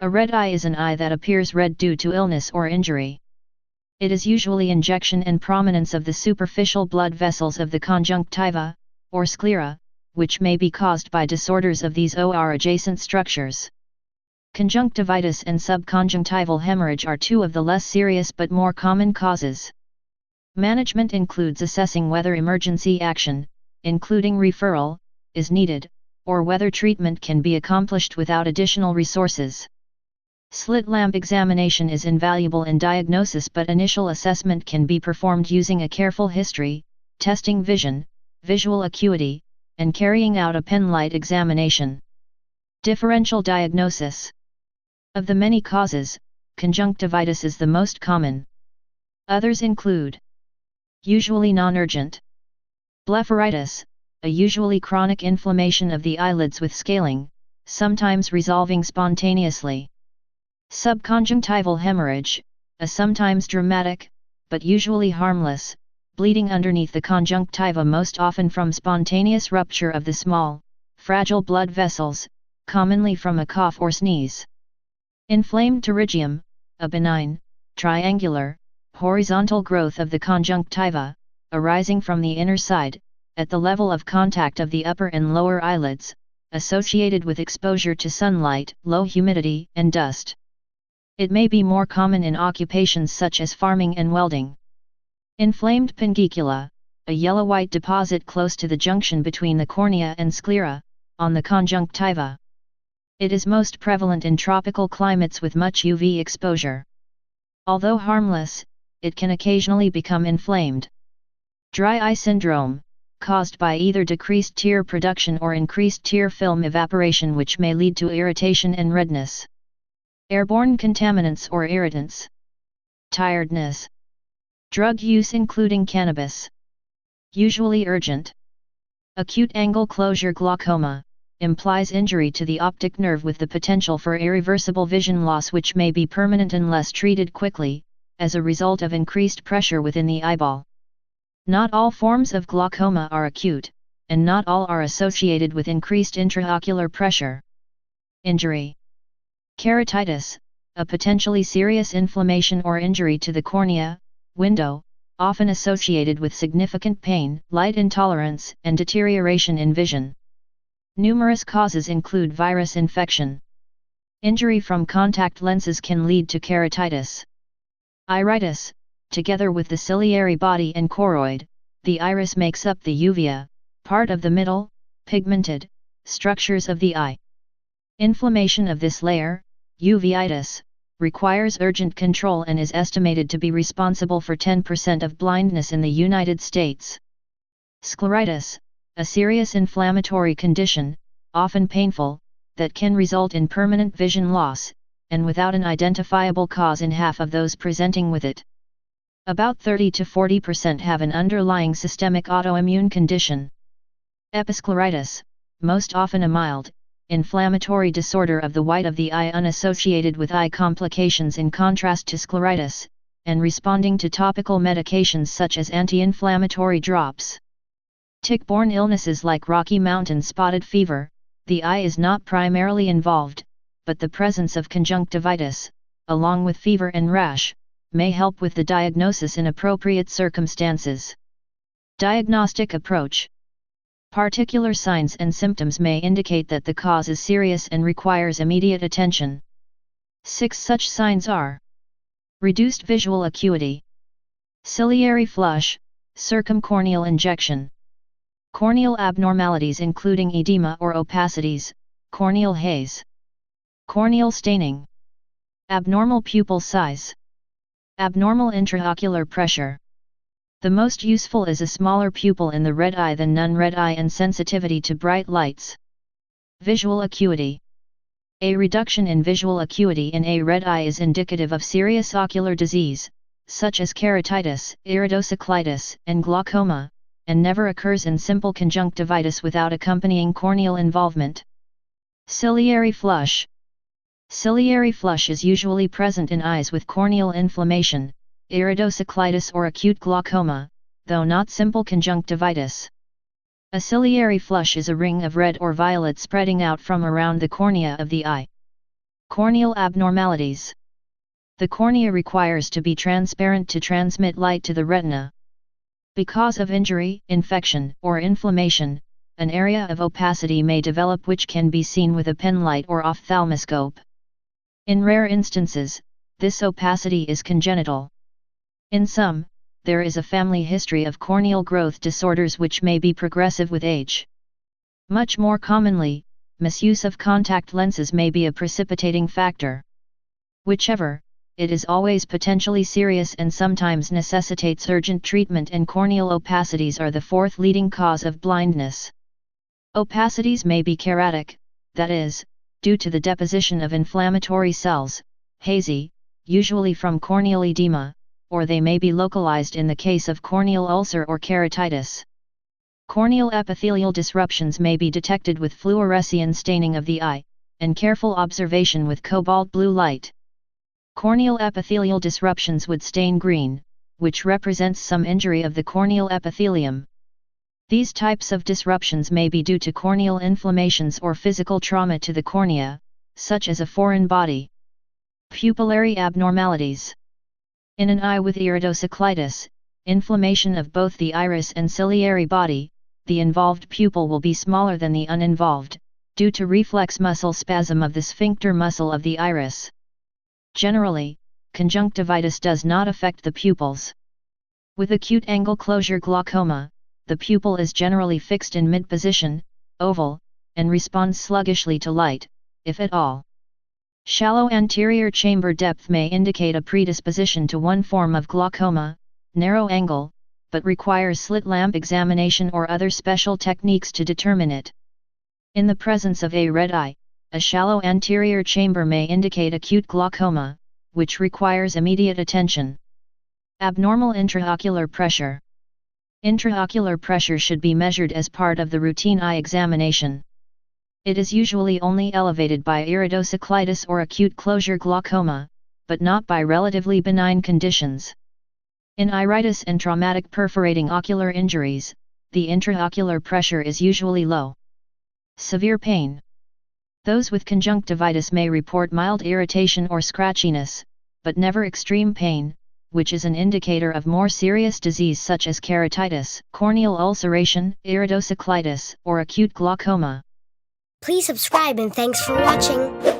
A red eye is an eye that appears red due to illness or injury. It is usually injection and prominence of the superficial blood vessels of the conjunctiva, or sclera, which may be caused by disorders of these or adjacent structures. Conjunctivitis and subconjunctival hemorrhage are two of the less serious but more common causes. Management includes assessing whether emergency action, including referral, is needed, or whether treatment can be accomplished without additional resources. Slit lamp examination is invaluable in diagnosis, but initial assessment can be performed using a careful history, testing vision, visual acuity, and carrying out a penlight examination. Differential diagnosis. Of the many causes, conjunctivitis is the most common. Others include: usually non-urgent blepharitis, a usually chronic inflammation of the eyelids with scaling, sometimes resolving spontaneously. Subconjunctival hemorrhage, a sometimes dramatic, but usually harmless, bleeding underneath the conjunctiva, most often from spontaneous rupture of the small, fragile blood vessels, commonly from a cough or sneeze. Inflamed pterygium, a benign, triangular, horizontal growth of the conjunctiva, arising from the inner side, at the level of contact of the upper and lower eyelids, associated with exposure to sunlight, low humidity, and dust. It may be more common in occupations such as farming and welding. Inflamed pinguicula, a yellow-white deposit close to the junction between the cornea and sclera, on the conjunctiva. It is most prevalent in tropical climates with much UV exposure. Although harmless, it can occasionally become inflamed. Dry eye syndrome, caused by either decreased tear production or increased tear film evaporation, which may lead to irritation and redness. Airborne contaminants or irritants. Tiredness. Drug use including cannabis. Usually urgent. Acute angle closure glaucoma, implies injury to the optic nerve with the potential for irreversible vision loss, which may be permanent unless treated quickly, as a result of increased pressure within the eyeball. Not all forms of glaucoma are acute, and not all are associated with increased intraocular pressure. Injury. Keratitis, a potentially serious inflammation or injury to the cornea, window, often associated with significant pain, light intolerance, and deterioration in vision. Numerous causes include virus infection. Injury from contact lenses can lead to keratitis. Iritis, together with the ciliary body and choroid, the iris makes up the uvea, part of the middle, pigmented, structures of the eye. Inflammation of this layer, uveitis, requires urgent control and is estimated to be responsible for 10% of blindness in the United States. Scleritis, a serious inflammatory condition, often painful, that can result in permanent vision loss, and without an identifiable cause in half of those presenting with it. About 30 to 40% have an underlying systemic autoimmune condition. Episcleritis, most often a mild, inflammatory disorder of the white of the eye unassociated with eye complications, in contrast to scleritis, and responding to topical medications such as anti-inflammatory drops. Tick-borne illnesses like Rocky Mountain spotted fever, the eye is not primarily involved, but the presence of conjunctivitis, along with fever and rash, may help with the diagnosis in appropriate circumstances. Diagnostic approach. Particular signs and symptoms may indicate that the cause is serious and requires immediate attention. 6 such signs are: reduced visual acuity, ciliary flush, circumcorneal injection, corneal abnormalities including edema or opacities, corneal haze, corneal staining, abnormal pupil size, abnormal intraocular pressure. The most useful is a smaller pupil in the red eye than non-red eye and sensitivity to bright lights. Visual acuity. A reduction in visual acuity in a red eye is indicative of serious ocular disease, such as keratitis, iridocyclitis, and glaucoma, and never occurs in simple conjunctivitis without accompanying corneal involvement. Ciliary flush. Ciliary flush is usually present in eyes with corneal inflammation, iridocyclitis or acute glaucoma, though not simple conjunctivitis. A ciliary flush is a ring of red or violet spreading out from around the cornea of the eye. Corneal abnormalities. The cornea requires to be transparent to transmit light to the retina. Because of injury, infection, or inflammation, an area of opacity may develop which can be seen with a penlight or ophthalmoscope. In rare instances, this opacity is congenital. In some, there is a family history of corneal growth disorders which may be progressive with age. Much more commonly, misuse of contact lenses may be a precipitating factor. Whichever, it is always potentially serious and sometimes necessitates urgent treatment, and corneal opacities are the fourth leading cause of blindness. Opacities may be keratic, that is, due to the deposition of inflammatory cells, hazy, usually from corneal edema, or they may be localized in the case of corneal ulcer or keratitis. Corneal epithelial disruptions may be detected with fluorescein staining of the eye, and careful observation with cobalt blue light. Corneal epithelial disruptions would stain green, which represents some injury of the corneal epithelium. These types of disruptions may be due to corneal inflammations or physical trauma to the cornea, such as a foreign body. Pupillary abnormalities. In an eye with iridocyclitis, inflammation of both the iris and ciliary body, the involved pupil will be smaller than the uninvolved, due to reflex muscle spasm of the sphincter muscle of the iris. Generally, conjunctivitis does not affect the pupils. With acute angle closure glaucoma, the pupil is generally fixed in mid-position, oval, and responds sluggishly to light, if at all. Shallow anterior chamber depth may indicate a predisposition to one form of glaucoma, narrow angle, but requires slit lamp examination or other special techniques to determine it. In the presence of a red eye, a shallow anterior chamber may indicate acute glaucoma, which requires immediate attention. Abnormal intraocular pressure. Intraocular pressure should be measured as part of the routine eye examination. It is usually only elevated by iridocyclitis or acute closure glaucoma, but not by relatively benign conditions. In iritis and traumatic perforating ocular injuries, the intraocular pressure is usually low. Severe pain. Those with conjunctivitis may report mild irritation or scratchiness, but never extreme pain, which is an indicator of more serious disease such as keratitis, corneal ulceration, iridocyclitis, or acute glaucoma. Please subscribe and thanks for watching.